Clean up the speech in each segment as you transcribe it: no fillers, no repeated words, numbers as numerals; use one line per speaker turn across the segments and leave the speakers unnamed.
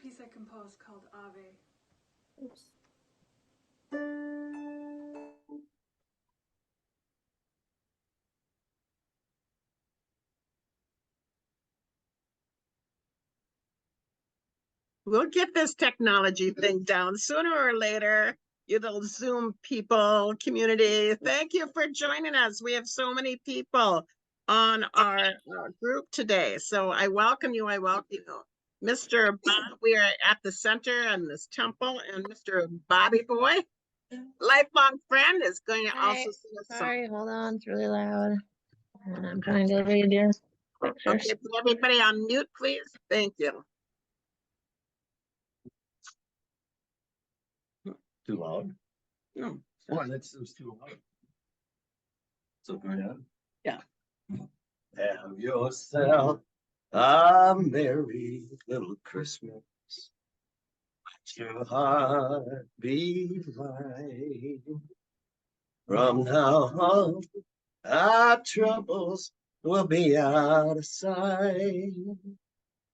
piece I composed called Ave.
Oops.
We'll get this technology thing down sooner or later. You little Zoom people, community, thank you for joining us. We have so many people on our group today. So I welcome you. I welcome you. Mr. Bob, we are at the center in this temple, and Mr. Bobby Boy, lifelong friend, is going to also sing us some.
Sorry, hold on. It's really loud. And I'm trying to read your pictures.
Okay, put everybody on mute, please. Thank you.
Too loud?
No.
Oh, that's it was too loud. So go ahead.
Yeah.
Have yourself a merry little Christmas. Let your heart be light. From now on, our troubles will be out of sight.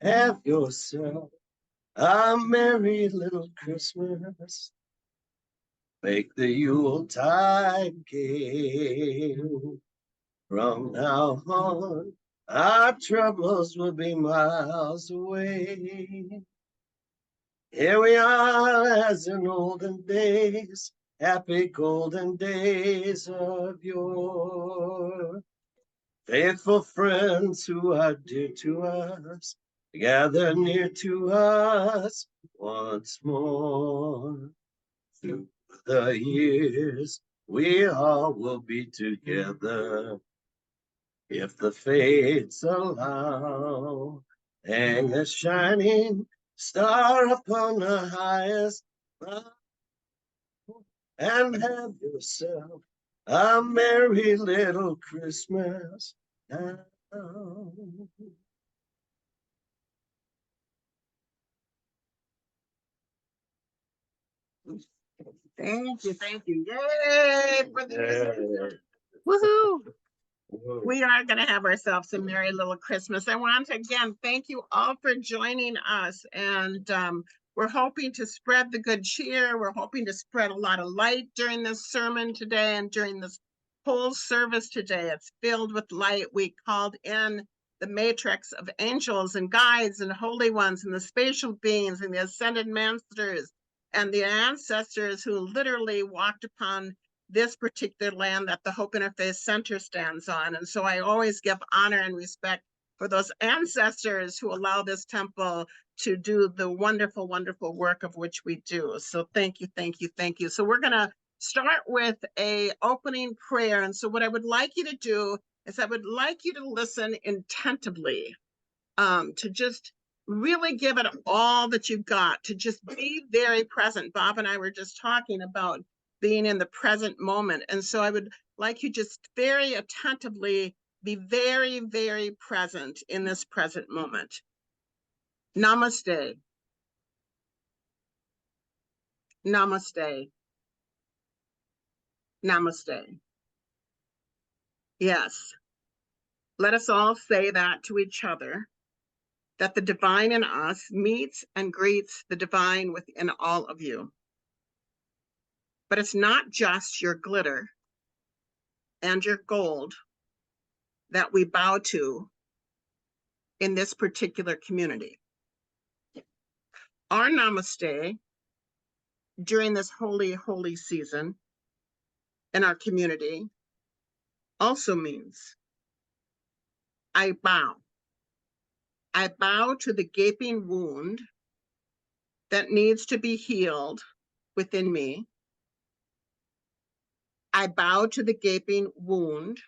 Have yourself a merry little Christmas. Make the Yuletide gay. From now on, our troubles will be miles away. Here we are as in olden days, happy golden days of yore. Faithful friends who are dear to us, gather near to us once more. Through the years, we all will be together, if the fates allow. Hang a shining star upon the highest mountain, and have yourself a merry little Christmas now.
Thank you, thank you. Yay for the musicians.
Woohoo!
We are going to have ourselves a merry little Christmas. I want to again thank you all for joining us, and we're hoping to spread the good cheer. We're hoping to spread a lot of light during this sermon today and during this whole service today. It's filled with light. We called in the matrix of angels and guides and holy ones and the spatial beings and the ascended masters and the ancestors who literally walked upon this particular land that the Hope Interfaith Center stands on. And so I always give honor and respect for those ancestors who allow this temple to do the wonderful, wonderful work of which we do. So thank you, thank you, thank you. So we're gonna start with a opening prayer. And so what I would like you to do is I would like you to listen attentively, to just really give it all that you've got, to just be very present. Bob and I were just talking about being in the present moment. And so I would like you just very attentively be very, very present in this present moment. Namaste. Namaste. Namaste. Yes. Let us all say that to each other, that the divine in us meets and greets the divine within all of you. But it's not just your glitter and your gold that we bow to in this particular community. Our namaste during this holy, holy season in our community also means I bow. I bow to the gaping wound that needs to be healed within me. I bow to the gaping wound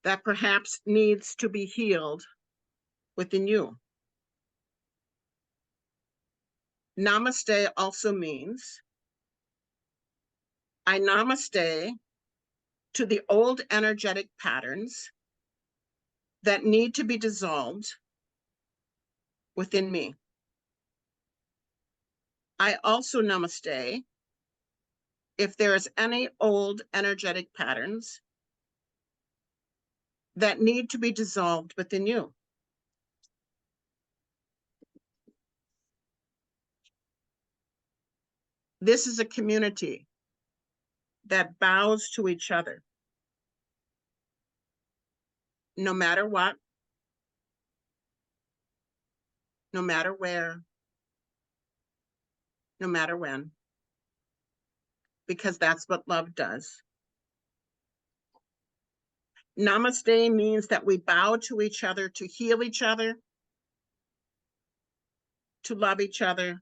that perhaps needs to be healed within you. Namaste also means I namaste to the old energetic patterns that need to be dissolved within me. I also namaste if there is any old energetic patterns that need to be dissolved within you. This is a community that bows to each other. No matter what, no matter where, no matter when, because that's what love does. Namaste means that we bow to each other to heal each other, to love each other.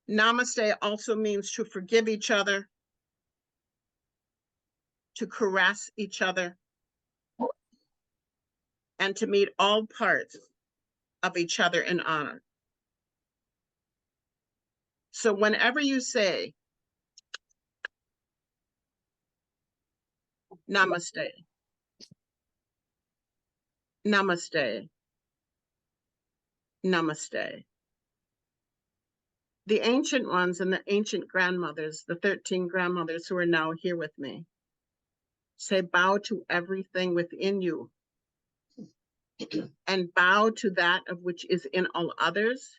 Namaste also means to forgive each other, to caress each other, and to meet all parts of each other in honor. So whenever you say, namaste, namaste, namaste, the ancient ones and the ancient grandmothers, the 13 grandmothers who are now here with me, say bow to everything within you and bow to that of which is in all others.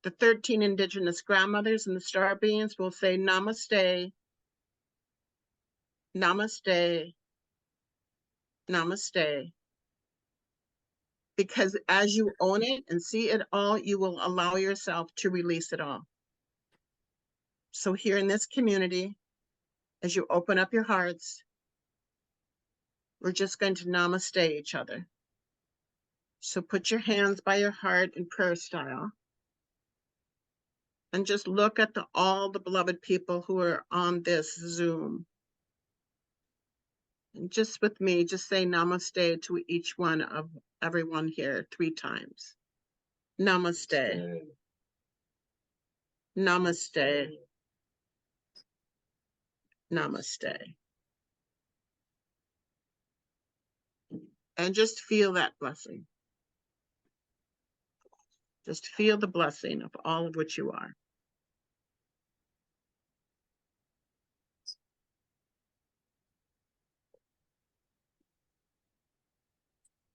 The 13 indigenous grandmothers and the star beings will say namaste, namaste, namaste. Because as you own it and see it all, you will allow yourself to release it all. So here in this community, as you open up your hearts, we're just going to namaste each other. So put your hands by your heart in prayer style. And just look at all the beloved people who are on this Zoom. And just with me, just say namaste to each one of everyone here 3 times. Namaste. Namaste. Namaste. And just feel that blessing. Just feel the blessing of all of which you are.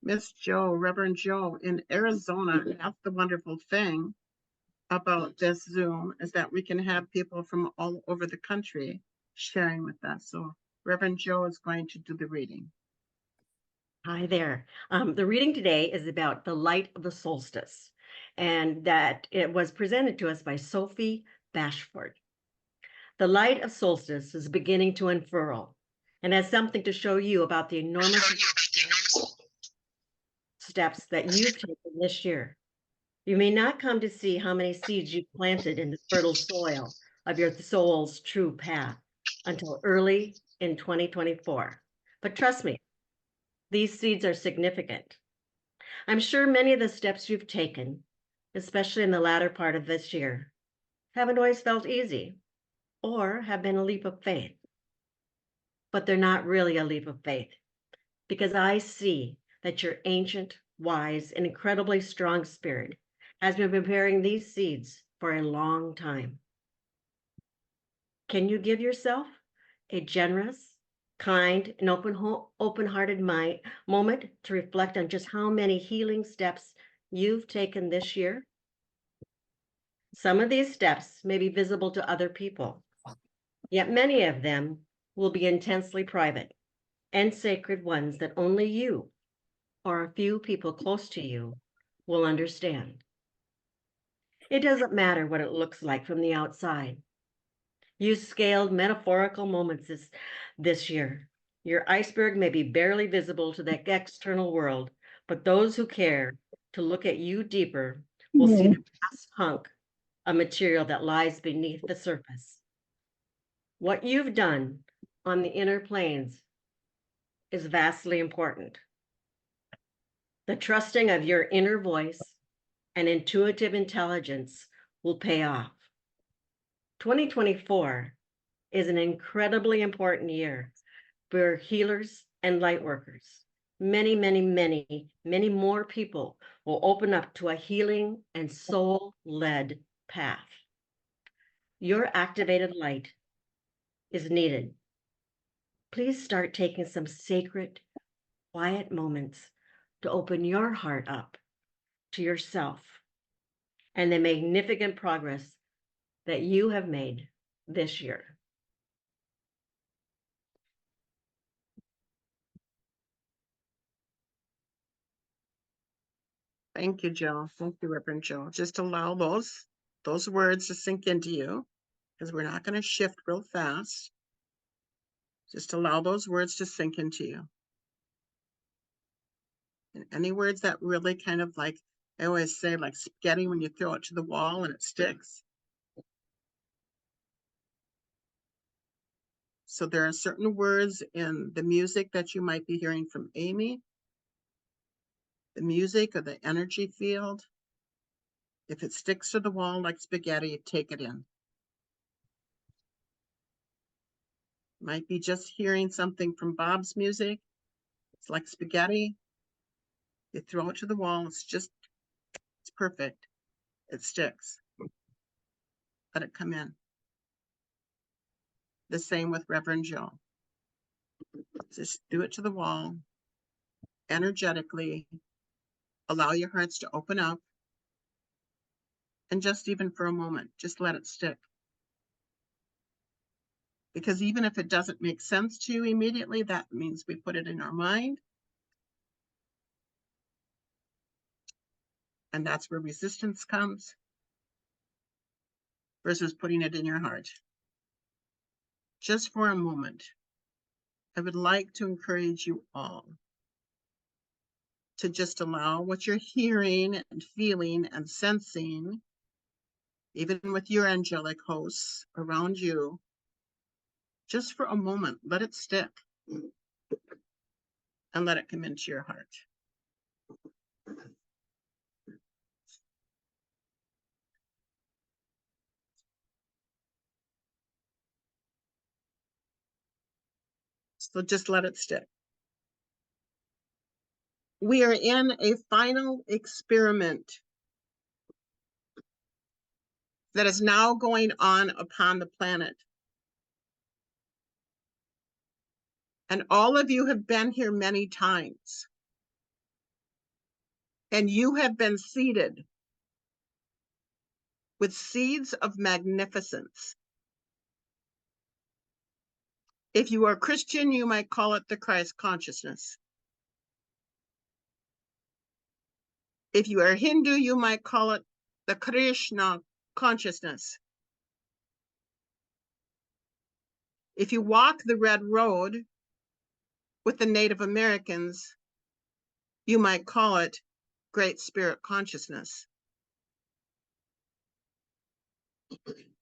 Miss Joe, Reverend Joe in Arizona, that's the wonderful thing about this Zoom is that we can have people from all over the country sharing with us. So Reverend Joe is going to do the reading.
Hi there. The reading today is about the light of the solstice, and that it was presented to us by Sophie Bashford. The light of solstice is beginning to unfurl and has something to show you about the enormous steps that you've taken this year. You may not come to see how many seeds you've planted in the fertile soil of your soul's true path until early in 2024. But trust me, these seeds are significant. I'm sure many of the steps you've taken, especially in the latter part of this year, haven't always felt easy or have been a leap of faith. But they're not really a leap of faith, because I see that your ancient, wise, and incredibly strong spirit has been preparing these seeds for a long time. Can you give yourself a generous, kind, and open-hearted moment to reflect on just how many healing steps you've taken this year? Some of these steps may be visible to other people, yet many of them will be intensely private and sacred ones that only you or a few people close to you will understand. It doesn't matter what it looks like from the outside. You scaled metaphorical moments this year. Your iceberg may be barely visible to the external world, but those who care to look at you deeper will see the vast hunk of material that lies beneath the surface. What you've done on the inner planes is vastly important. The trusting of your inner voice and intuitive intelligence will pay off. 2024 is an incredibly important year for healers and light workers. Many, many, many, many more people will open up to a healing and soul-led path. Your activated light is needed. Please start taking some sacred, quiet moments to open your heart up to yourself and the magnificent progress that you have made this year.
Thank you, Jill. Thank you, Reverend Jill. Just allow those words to sink into you, because we're not going to shift real fast. Just allow those words to sink into you. And any words that really kind of like, I always say, like spaghetti when you throw it to the wall and it sticks. So there are certain words in the music that you might be hearing from Amy, the music or the energy field. If it sticks to the wall like spaghetti, take it in. Might be just hearing something from Bob's music. It's like spaghetti. You throw it to the wall. It's perfect. It sticks. Let it come in. The same with Reverend Jill. Just do it to the wall energetically. Allow your hearts to open up. And just even for a moment, just let it stick. Because even if it doesn't make sense to you immediately, that means we put it in our mind. And that's where resistance comes versus putting it in your heart. Just for a moment, I would like to encourage you all to just allow what you're hearing and feeling and sensing, even with your angelic hosts around you, just for a moment, let it stick and let it come into your heart. So just let it stick. We are in a final experiment that is now going on upon the planet. And all of you have been here many times. And you have been seeded with seeds of magnificence. If you are Christian, you might call it the Christ consciousness. If you are Hindu, you might call it the Krishna consciousness. If you walk the red road with the Native Americans, you might call it Great Spirit consciousness.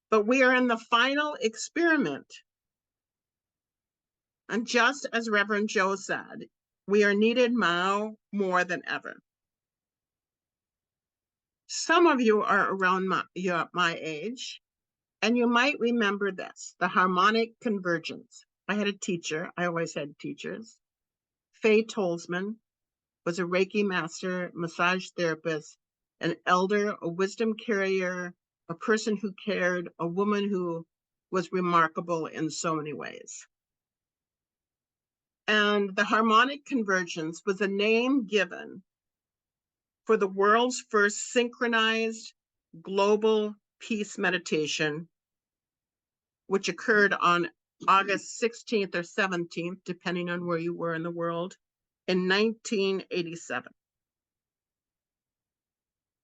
But we are in the final experiment. And just as Reverend Joe said, we are needed now more than ever. Some of you are around my age, and you might remember this, the harmonic convergence. I had a teacher, I always had teachers. Faye Tolzman was a Reiki master, massage therapist, an elder, a wisdom carrier, a person who cared, a woman who was remarkable in so many ways. And the harmonic convergence was a name given for the world's first synchronized global peace meditation, which occurred on August 16th or 17th, depending on where you were in the world, in 1987.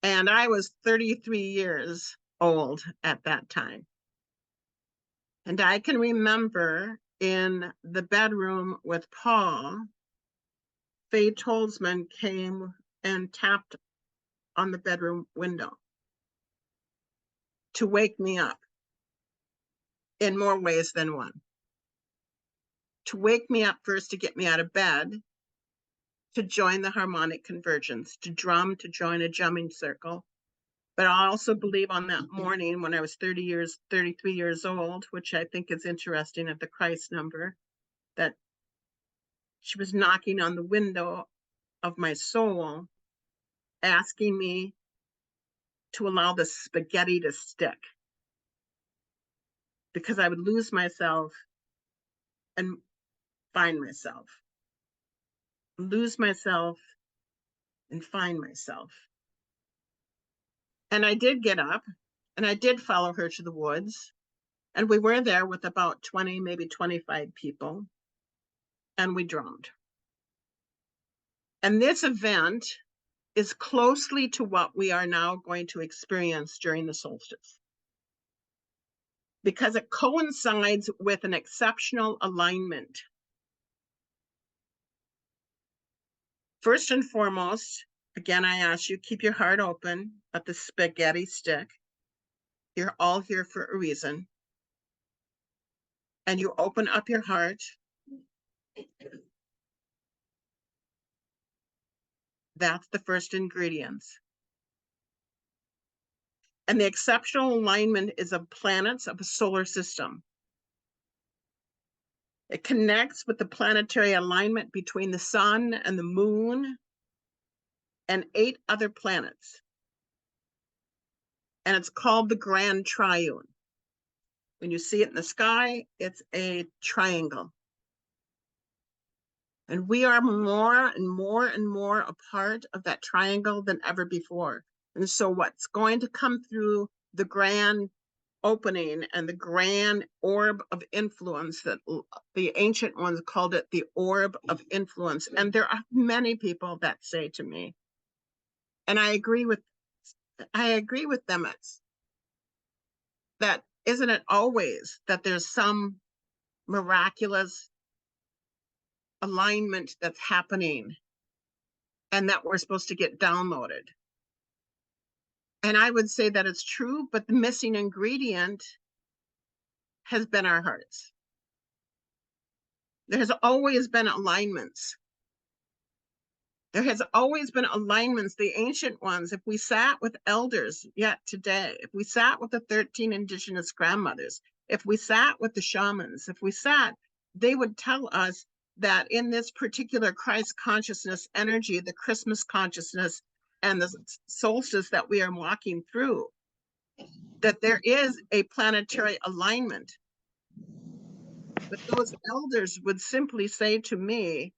And I was 33 years old at that time. And I can remember in the bedroom with Paul, Faye Tolzman came and tapped on the bedroom window to wake me up in more ways than one. To wake me up first, to get me out of bed, to join the harmonic convergence, to join a drumming circle. But I also believe on that morning when I was 33 years old, which I think is interesting at the Christ number, that she was knocking on the window of my soul, asking me to allow the spaghetti to stick, because I would lose myself and find myself, lose myself and find myself. And I did get up and I did follow her to the woods. And we were there with about 20, maybe 25 people. And we drummed. And this event is closely to what we are now going to experience during the solstice, because it coincides with an exceptional alignment. First and foremost, again, I ask you, keep your heart open at the spaghetti stick. You're all here for a reason. And you open up your heart. That's the first ingredients. And the exceptional alignment is of planets of a solar system. It connects with the planetary alignment between the sun and the moon and 8 other planets. And it's called the Grand Triune. When you see it in the sky, it's a triangle. And we are more and more and more a part of that triangle than ever before. And so what's going to come through the grand opening and the grand orb of influence, that the ancient ones called it the orb of influence. And there are many people that say to me, and I agree with them, it's that, isn't it always that there's some miraculous alignment that's happening and that we're supposed to get downloaded? And I would say that it's true, but the missing ingredient has been our hearts. There has always been alignments. There has always been alignments, the ancient ones. If we sat with elders yet today, if we sat with the 13 indigenous grandmothers, if we sat with the shamans, if we sat, they would tell us that in this particular Christ consciousness energy, the Christmas consciousness and the solstice that we are walking through, that there is a planetary alignment. But those elders would simply say to me,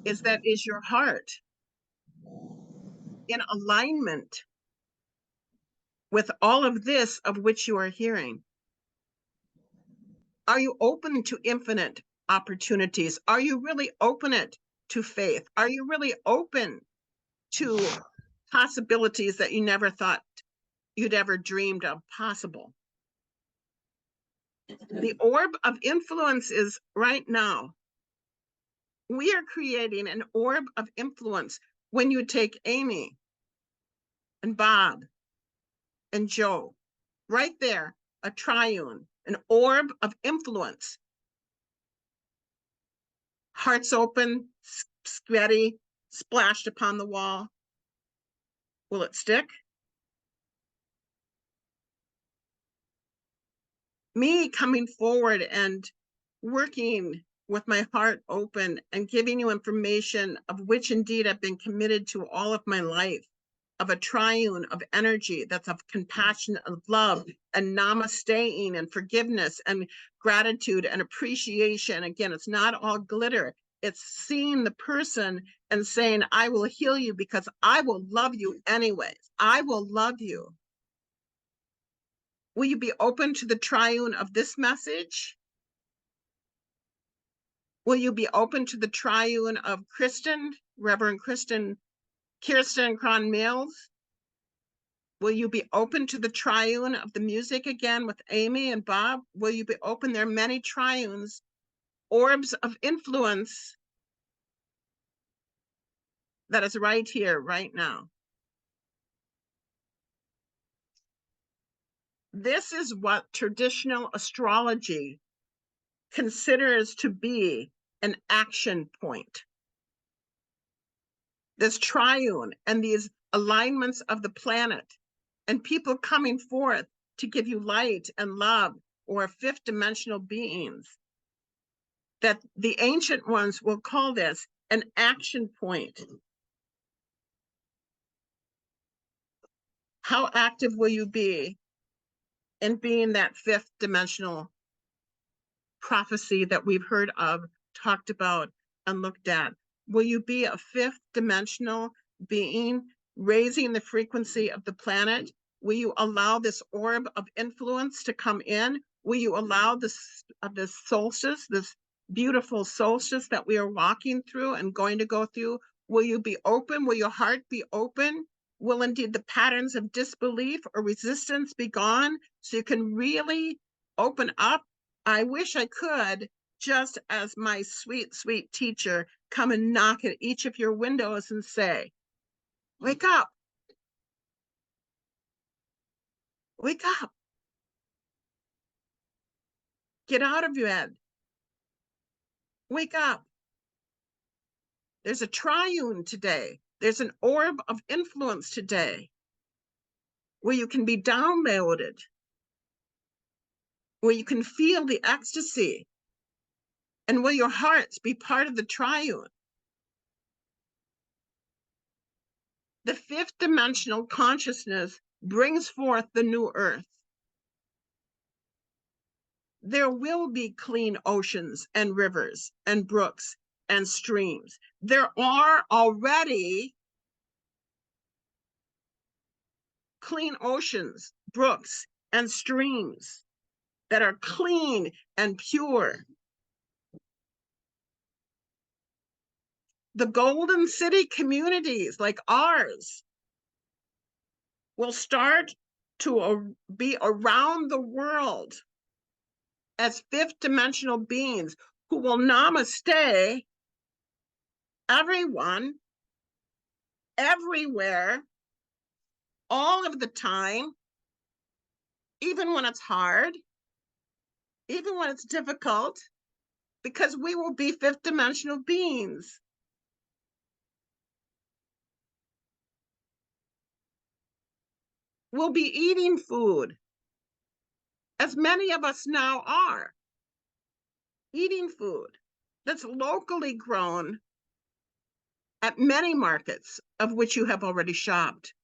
is your heart in alignment with all of this of which you are hearing? Are you open to infinite opportunities? Are you really open to faith? Are you really open to possibilities that you never thought you'd ever dreamed of possible? The orb of influence is right now. We are creating an orb of influence. When you take Amy and Bob and Joe, right there, a triune, an orb of influence. Hearts open, sweaty, splashed upon the wall. Will it stick? Me coming forward and working with my heart open and giving you information of which indeed I've been committed to all of my life, of a triune of energy that's of compassion, of love, and namasteing and forgiveness and gratitude and appreciation. Again, it's not all glitter. It's seeing the person and saying, I will heal you because I will love you anyways. I will love you. Will you be open to the triune of this message? Will you be open to the triune of Kristen, Reverend Kirsten Cron Mills? Will you be open to the triune of the music again with Amy and Bob? Will you be open? There are many triunes, orbs of influence that is right here, right now. This is what traditional astrology considers to be an action point. This triune and these alignments of the planet and people coming forth to give you light and love, or fifth dimensional beings, that the ancient ones will call this an action point. How active will you be in being that fifth dimensional prophecy that we've heard of, talked about, and looked at? Will you be a fifth dimensional being raising the frequency of the planet? Will you allow this orb of influence to come in? Will you allow this solstice, this beautiful solstice that we are walking through and going to go through? Will you be open? Will your heart be open? Will indeed the patterns of disbelief or resistance be gone so you can really open up? I wish I could, just as my sweet, sweet teacher, come and knock at each of your windows and say, wake up. Wake up. Get out of your bed. Wake up. There's a triune today. There's an orb of influence today where you can be downloaded, where you can feel the ecstasy, and will your hearts be part of the triune? The fifth dimensional consciousness brings forth the new earth. There will be clean oceans and rivers and brooks and streams. There are already clean oceans, brooks, and streams that are clean and pure. The Golden City communities like ours will start to be around the world as fifth dimensional beings who will namaste everyone, everywhere, all of the time, even when it's hard, even when it's difficult, because we will be fifth dimensional beings. We'll be eating food, as many of us now are, eating food that's locally grown at many markets of which you have already shopped.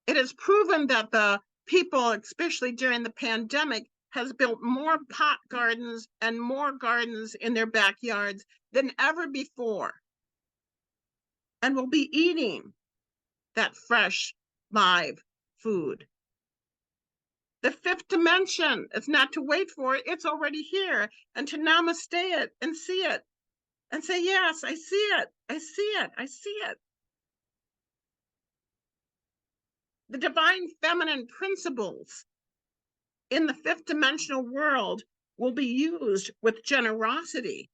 It is proven that the people, especially during the pandemic, has built more pot gardens and more gardens in their backyards than ever before, and will be eating that fresh, live food. The fifth dimension is not to wait for it, it's already here, and to namaste it and see it and say, yes, I see it, I see it, I see it. The divine feminine principles in the fifth dimensional world will be used with generosity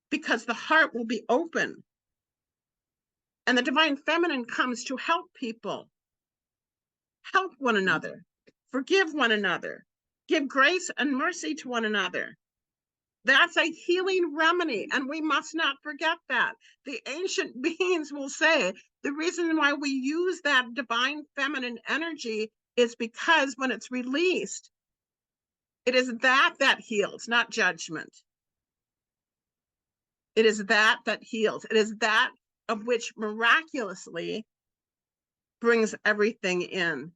because the heart will be open. And the divine feminine comes to help people, help one another, forgive one another, give grace and mercy to one another. That's a healing remedy, and we must not forget that. The ancient beings will say the reason why we use that divine feminine energy is because when it's released, it is that heals, not judgment. It is that heals. It is that of which miraculously brings everything in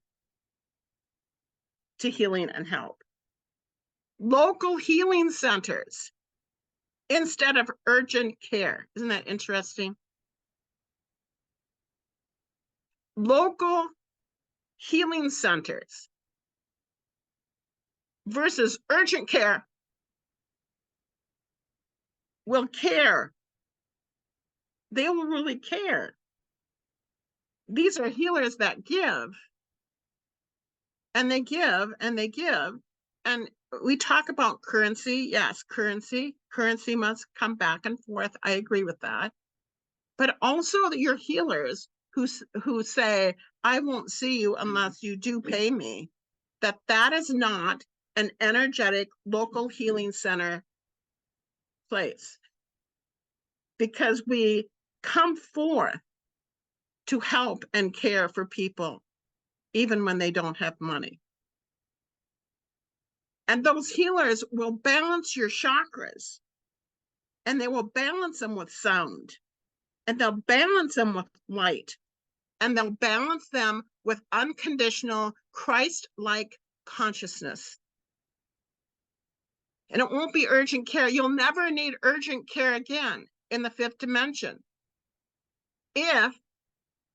to healing and help. Local healing centers instead of urgent care. Isn't that interesting? Local healing centers versus urgent care will care. They will really care. These are healers that give, and they give, and they give. And we talk about currency. Yes, currency must come back and forth. I agree with that. But also your healers who say, I won't see you unless you do pay me, that is not an energetic local healing center place. Because we come forth to help and care for people, even when they don't have money. And those healers will balance your chakras, and they will balance them with sound, and they'll balance them with light, and they'll balance them with unconditional Christ-like consciousness. And it won't be urgent care. You'll never need urgent care again in the fifth dimension. if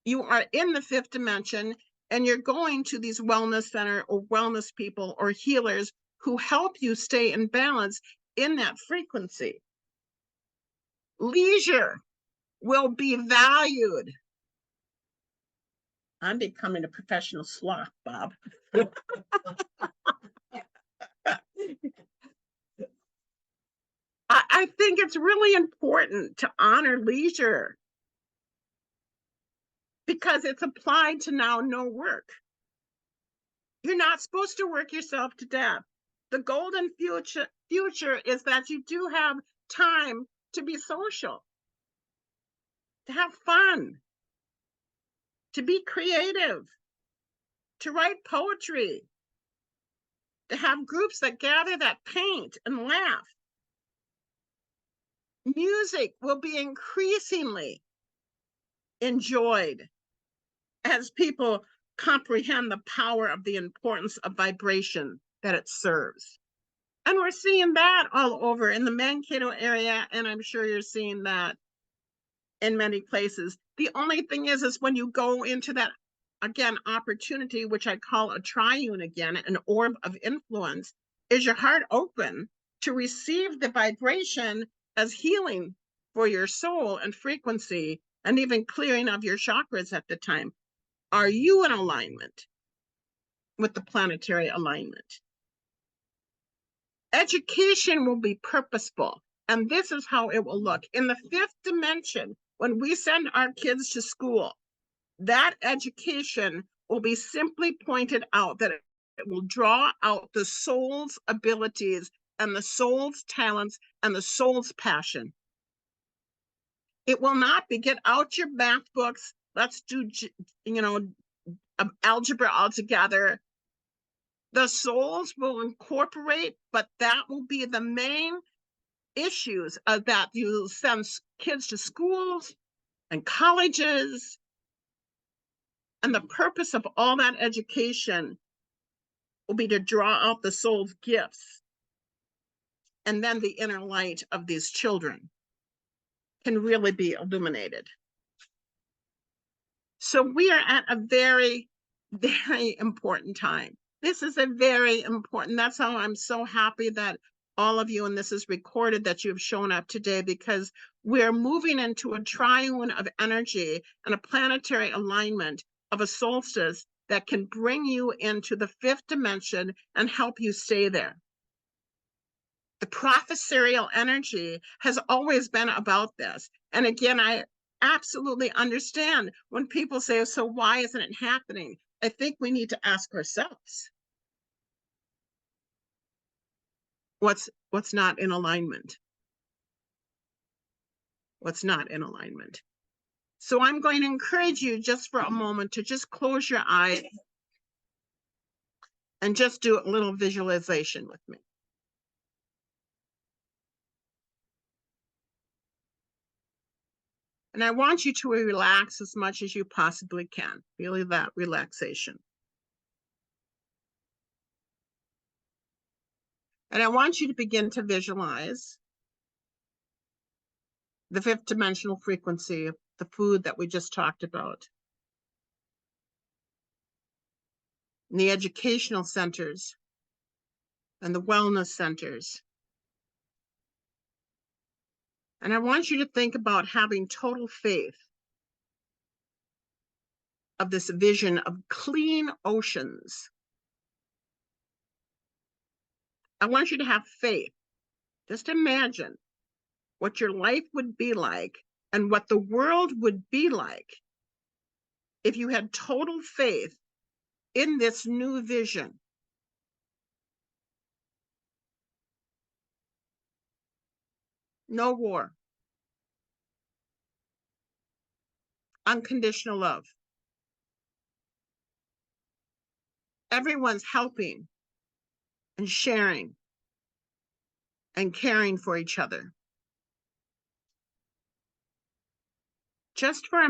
you are in the fifth dimension and you're going to these wellness center or wellness people or healers who help you stay in balance in that frequency. Leisure will be valued. I'm becoming a professional sloth, Bob. I think it's really important to honor leisure because it's applied to now no work. You're not supposed to work yourself to death. The golden future is that you do have time to be social, to have fun, to be creative, to write poetry, to have groups that gather that paint and laugh. Music will be increasingly enjoyed as people comprehend the power of the importance of vibration that it serves. And we're seeing that all over in the Mankato area, and I'm sure you're seeing that in many places. The only thing is when you go into that, again, opportunity, which I call a triune again, an orb of influence, is your heart open to receive the vibration as healing for your soul and frequency, and even clearing of your chakras at the time? Are you in alignment with the planetary alignment? Education will be purposeful, and this is how it will look. In the fifth dimension, when we send our kids to school, that education will be simply pointed out, that it will draw out the soul's abilities and the soul's talents and the soul's passion. It will not be get out your math books, let's do, algebra all together. The souls will incorporate, but that will be the main issues of that you send kids to schools and colleges. And the purpose of all that education will be to draw out the soul's gifts. And then the inner light of these children can really be illuminated. So we are at a very, very important time. This is a very important, that's how I'm so happy that all of you, and this is recorded, that you've shown up today, because we're moving into a triune of energy and a planetary alignment of a solstice that can bring you into the fifth dimension and help you stay there. The professorial energy has always been about this. And again, I absolutely understand when people say, so why isn't it happening? I think we need to ask ourselves, what's not in alignment? What's not in alignment? So I'm going to encourage you just for a moment to just close your eyes and just do a little visualization with me. And I want you to relax as much as you possibly can. Feel that relaxation. And I want you to begin to visualize the fifth dimensional frequency of the food that we just talked about. And the educational centers and the wellness centers. And I want you to think about having total faith of this vision of clean oceans. I want you to have faith. Just imagine what your life would be like and what the world would be like if you had total faith in this new vision. No war. Unconditional love. Everyone's helping and sharing and caring for each other. Just for a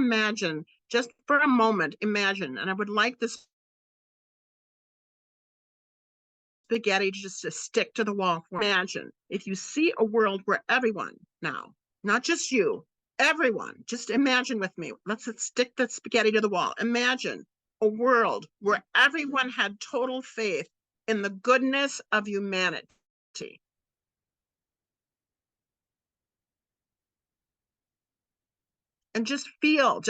moment, imagine, and I would like this spaghetti just to stick to the wall. Imagine if you see a world where everyone now, not just you, everyone, just imagine with me. Let's stick the spaghetti to the wall. Imagine a world where everyone had total faith in the goodness of humanity. And just feel,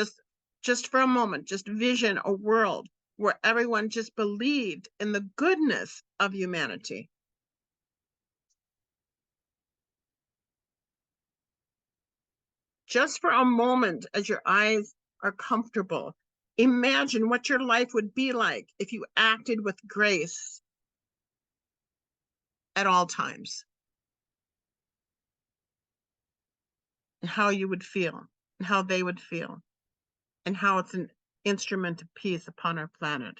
just for a moment, just vision a world where everyone just believed in the goodness of humanity. Just for a moment, as your eyes are comfortable, imagine what your life would be like if you acted with grace at all times. And how you would feel, and how they would feel, and how it's an instrument of peace upon our planet.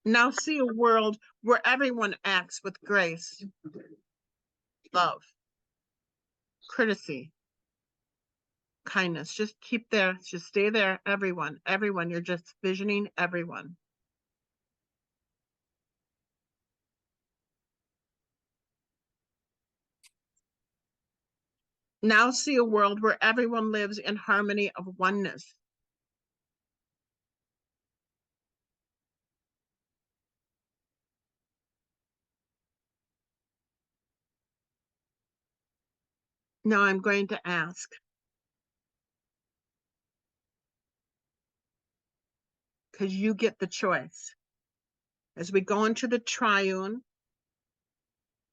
Now see a world where everyone acts with grace, love, courtesy, kindness. Just keep there, just stay there, everyone, you're just visioning everyone. Now see a world where everyone lives in harmony of oneness. Now I'm going to ask, because you get the choice. As we go into the triune,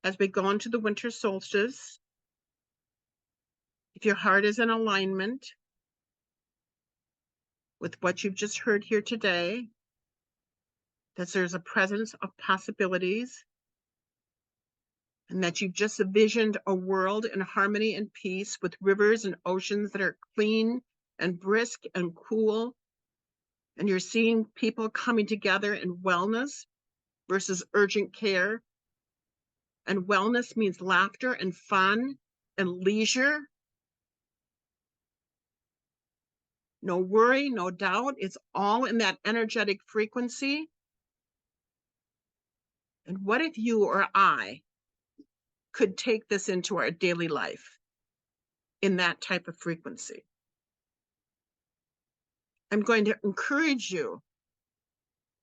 as we go into the winter solstice, if your heart is in alignment with what you've just heard here today, that there's a presence of possibilities, and that you've just envisioned a world in harmony and peace with rivers and oceans that are clean and brisk and cool, and you're seeing people coming together in wellness versus urgent care. And wellness means laughter and fun and leisure. No worry, no doubt. It's all in that energetic frequency. And what if you or I could take this into our daily life in that type of frequency? I'm going to encourage you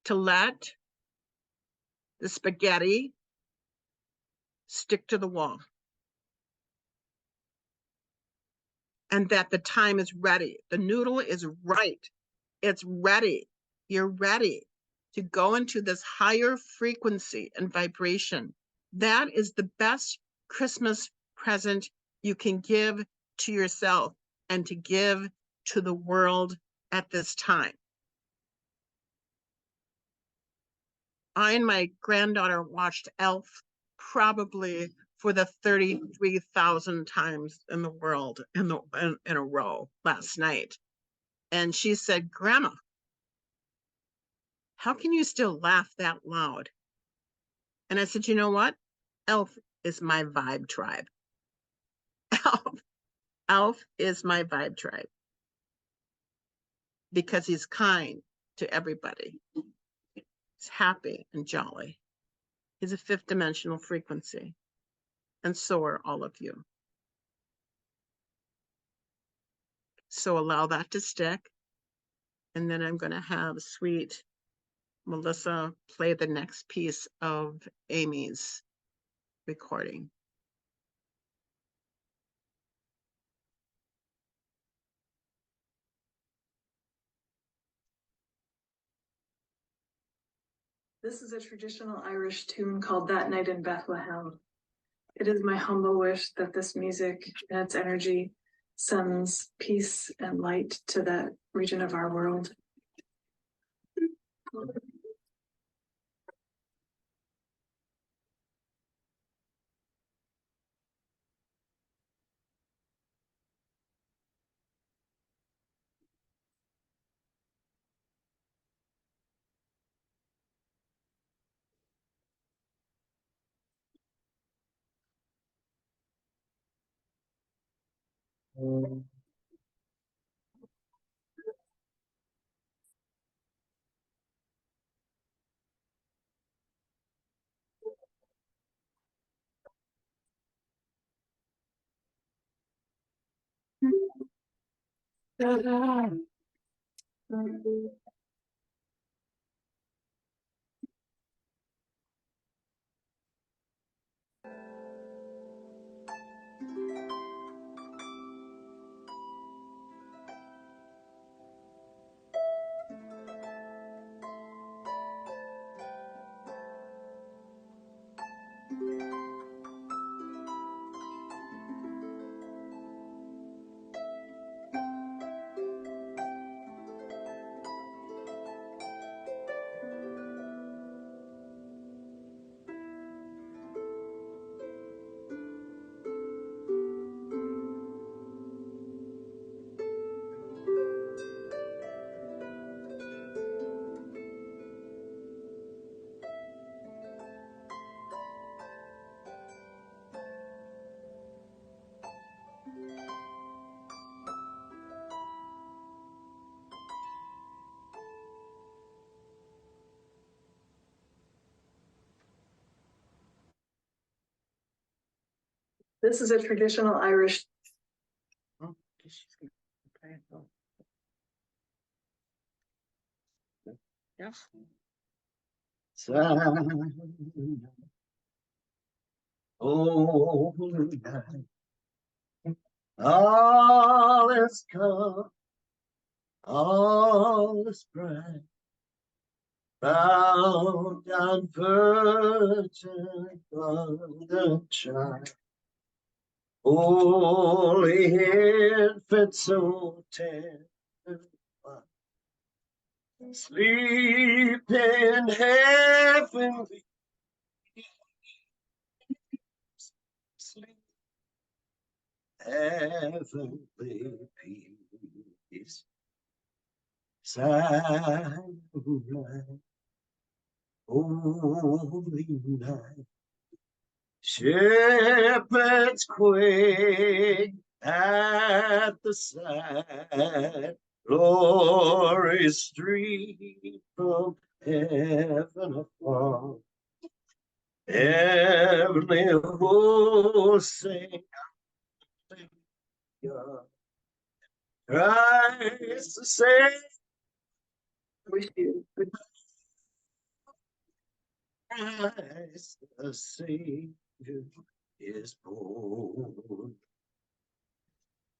to let the spaghetti stick to the wall. And that the time is ready. The noodle is right. It's ready. You're ready to go into this higher frequency and vibration. That is the best Christmas present you can give to yourself and to give to the world at this time. I and my granddaughter watched Elf probably for the 33,000 times in the world in a row last night. And she said, "Grandma, how can you still laugh that loud?" And I said, "You know what? Elf is my vibe tribe." Elf is my vibe tribe because he's kind to everybody. He's happy and jolly. He's a fifth dimensional frequency. And so are all of you. So allow that to stick. And then I'm going to have sweet Melissa play the next piece of Amy's recording.
This is a traditional Irish tune called That Night in Bethlehem. It is my humble wish that this music and its energy sends peace and light to that region of our world. This is a traditional Irish.
Oh, she's gonna play it though.
Yeah.
Silent, holy night, all is calm, all is bright. Round on virgin on the child, holy infant so tender, sleep in heavenly sleep, heavenly peace. Silent night, holy night, shepherds quake at the sight, glory stream from heaven afar, heavenly hosts sing, Christ the Savior.
Wish you would.
Christ the Savior is born.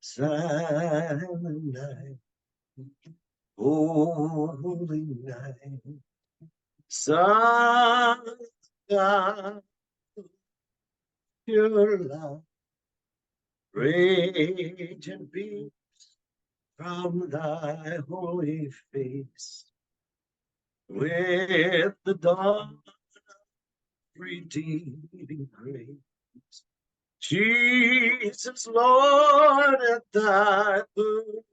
Silent night, holy night, Son of God, pure love, radiant beams from thy holy face, with the dawn redeeming grace. Jesus, Lord, at thy birth.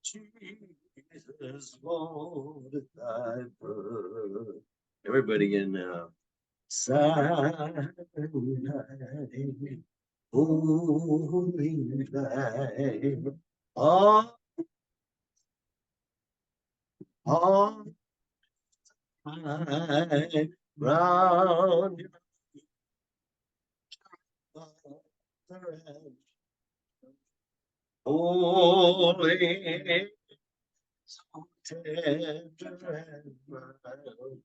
Jesus, Lord, at thy birth. Everybody in silent night, holy night, all night round your mother and holy, so tender and mild,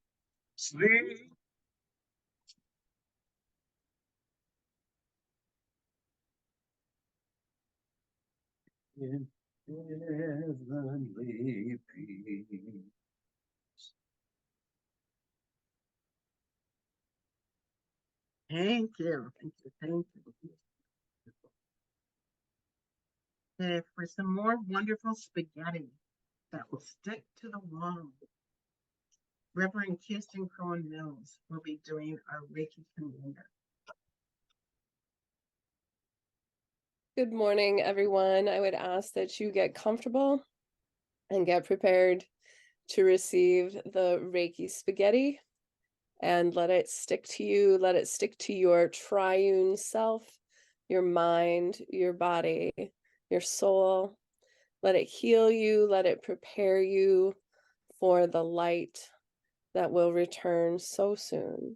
sleep in heavenly peace.
Thank you. Thank you. Thank you. Okay, for some more wonderful spaghetti that will stick to the wall, Reverend Kirsten Cohen Mills will be doing our Reiki Commander.
Good morning, everyone. I would ask that you get comfortable and get prepared to receive the Reiki spaghetti and let it stick to you. Let it stick to your triune self, your mind, your body, your soul. Let it heal you. Let it prepare you for the light that will return so soon.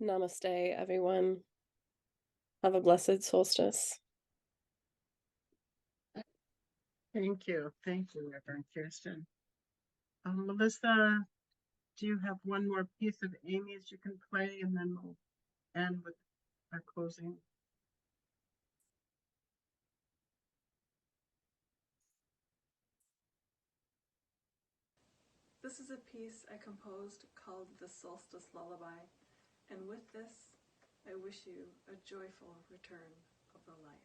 Namaste, everyone. Have a blessed solstice.
Thank you, Reverend Kirsten. Melissa, do you have one more piece of Amy's you can play, and then we'll end with our closing?
This is a piece I composed called The Solstice Lullaby, and with this, I wish you a joyful return of the light.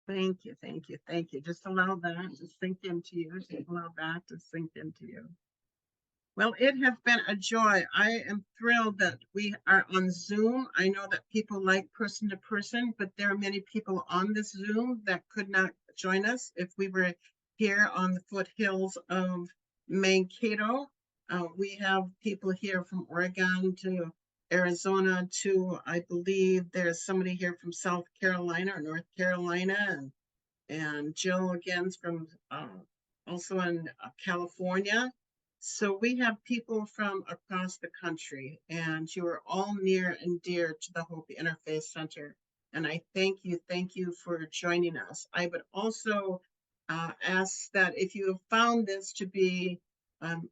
Thank you, thank you, thank you. Just allow that to sink into you. Just allow that to sink into you. Well, it has been a joy. I am thrilled that we are on Zoom. I know that people like person to person, but there are many people on this Zoom that could not join us if we were here on the foothills of Mankato. We have people here from Oregon to Arizona to, I believe there's somebody here from South Carolina or North Carolina, and Jill again from also in California. So we have people from across the country, and you are all near and dear to the Hope Interfaith Center. And I thank you for joining us. I would also ask that if you have found this to be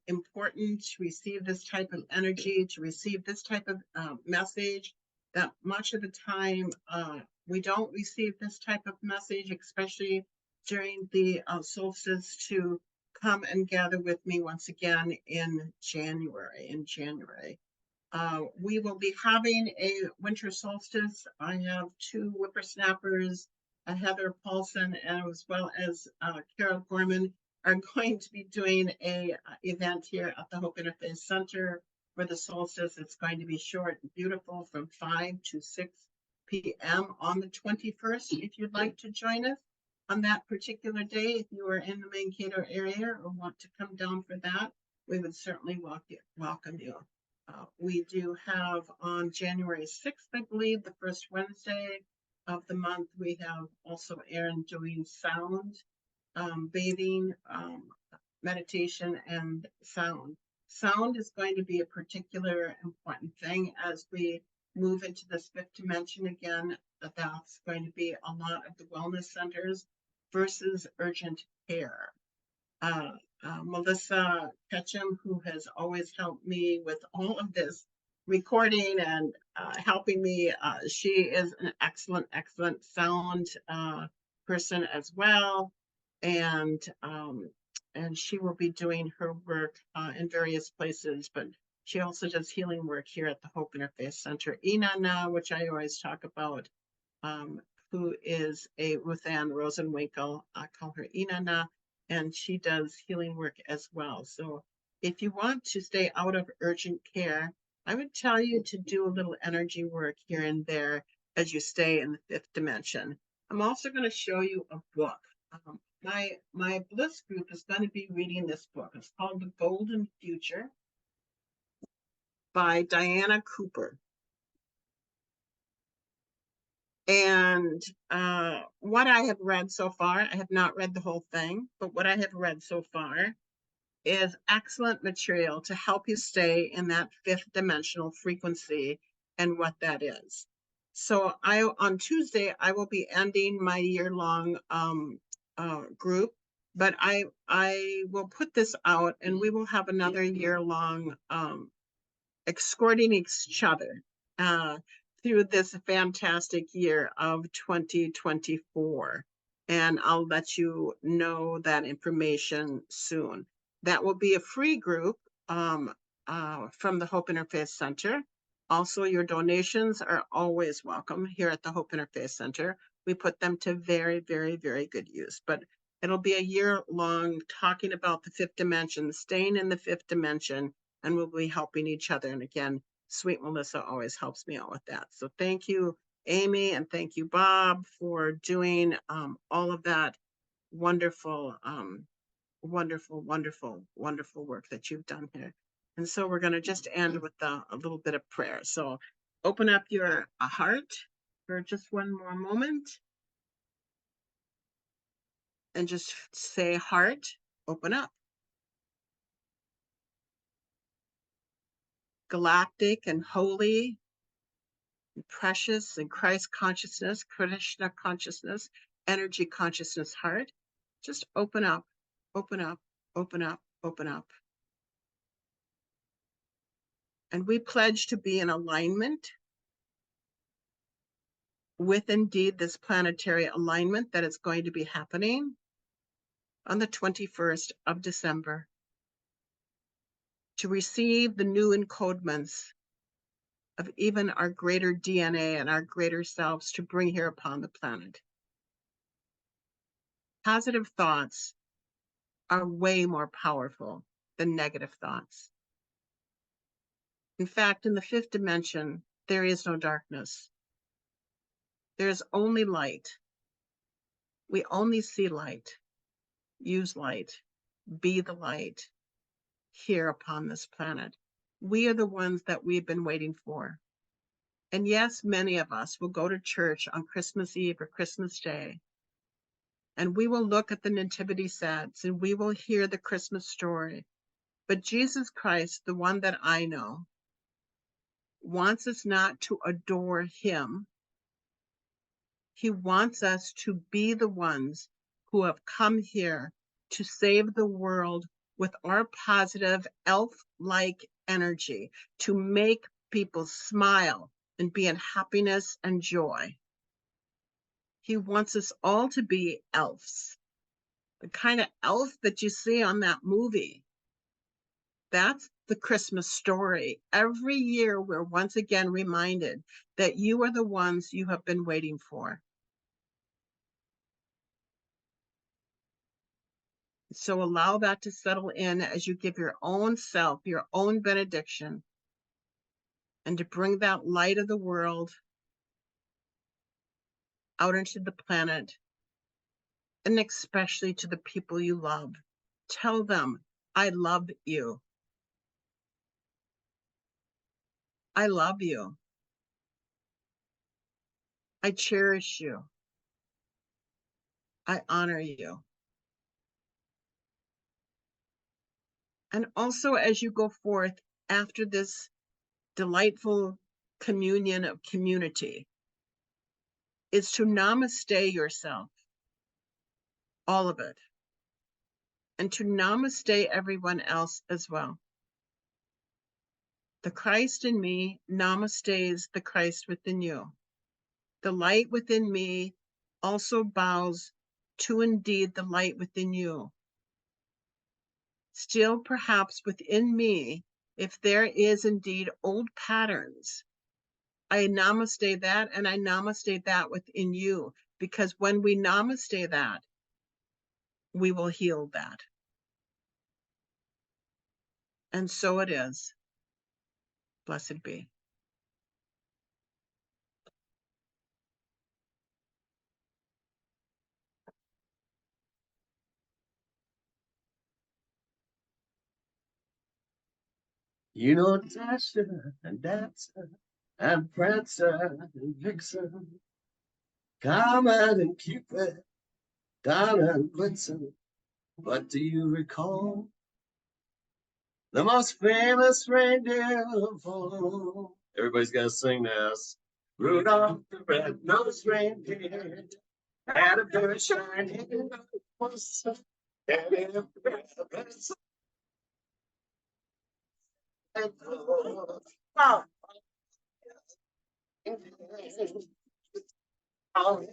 important, to receive this type of energy, to receive this type of message, that much of the time we don't receive this type of message, especially during the solstice, to come and gather with me once again in January. We will be having a winter solstice. I have two whippersnappers, Heather Paulson, as well as Carol Gorman, are going to be doing a event here at the Hope Interfaith Center for the solstice. It's going to be short and beautiful from 5 to 6 p.m. on the 21st. If you'd like to join us on that particular day, if you are in the Mankato area or want to come down for that, we would certainly welcome you. We do have on January 6th, I believe, the first Wednesday of the month, we have also Erin doing sound, bathing, meditation, and sound. Sound is going to be a particular important thing as we move into this fifth dimension again. That's going to be a lot of the wellness centers versus urgent care. Melissa Ketchum, who has always helped me with all of this, recording and helping me. She is an excellent sound person as well. And she will be doing her work in various places, but she also does healing work here at the Hope Interfaith Center. Inanna, which I always talk about, who is a Ruth Ann Rosenwinkel, I call her Inanna, and she does healing work as well. So if you want to stay out of urgent care, I would tell you to do a little energy work here and there as you stay in the fifth dimension. I'm also going to show you a book. My Bliss group is going to be reading this book. It's called The Golden Future by Diana Cooper. And what I have read so far, I have not read the whole thing, but what I have read so far is excellent material to help you stay in that fifth dimensional frequency and what that is. So on Tuesday, I will be ending my year-long group, but I will put this out and we will have another year-long escorting each other through this fantastic year of 2024. And I'll let you know that information soon. That will be a free group from the Hope Interfaith Center. Also, your donations are always welcome here at the Hope Interfaith Center. We put them to very, very, very good use. But it'll be a year long talking about the fifth dimension, staying in the fifth dimension, and we'll be helping each other. And again, sweet Melissa always helps me out with that. So thank you, Amy, and thank you, Bob, for doing all of that wonderful, wonderful work that you've done here. And so we're going to just end with a little bit of prayer. So open up your heart for just one more moment. And just say, heart, open up. Galactic and holy, and precious and Christ consciousness, Krishna consciousness, energy consciousness heart. Just open up, open up, open up, open up. And we pledge to be in alignment with indeed this planetary alignment that is going to be happening on the 21st of December to receive the new encodements of even our greater DNA and our greater selves to bring here upon the planet. Positive thoughts are way more powerful than negative thoughts. In fact, in the fifth dimension, there is no darkness. There is only light. We only see light, use light, be the light here upon this planet. We are the ones that we've been waiting for. And yes, many of us will go to church on Christmas Eve or Christmas Day, and we will look at the nativity sets and we will hear the Christmas story. But Jesus Christ, the one that I know, wants us not to adore him. He wants us to be the ones who have come here to save the world with our positive elf-like energy, to make people smile and be in happiness and joy. He wants us all to be elves, the kind of elf that you see on that movie. That's the Christmas story. Every year, we're once again reminded that you are the ones you have been waiting for. So allow that to settle in as you give your own self, your own benediction, and to bring that light of the world out into the planet, and especially to the people you love. Tell them, I love you. I love you. I cherish you. I honor you. And also, as you go forth after this delightful communion of community, is to namaste yourself, all of it, and to namaste everyone else as well. The Christ in me namastes the Christ within you. The light within me also bows to indeed the light within you. Still perhaps within me, if there is indeed old patterns, I namaste that and I namaste that within you, because when we namaste that, we will heal that. And so it is. Blessed be.
You know Dasher and Dancer and Prancer and Vixen, Comet and Cupid, Donner and Blitzen. But do you recall the most famous reindeer of all? Everybody's got to sing this. Rudolph the red-nosed reindeer had a very shiny nose, and every oh.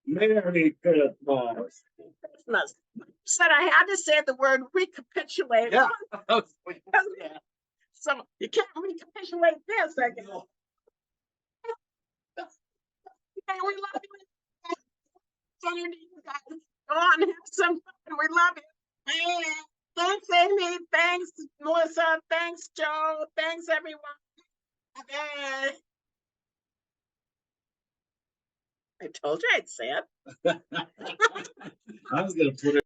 Merry Christmas.
Christmas. Said I had to say the word recapitulate.
Yeah.
So you can't recapitulate this, I guess. Hey, we love you. Underneath you guys. Go on, have some fun. We love you. Hey, thanks, Amy. Thanks, Melissa. Thanks, Joe. Thanks, everyone. Bye. I told you I'd say it.
I was gonna put it.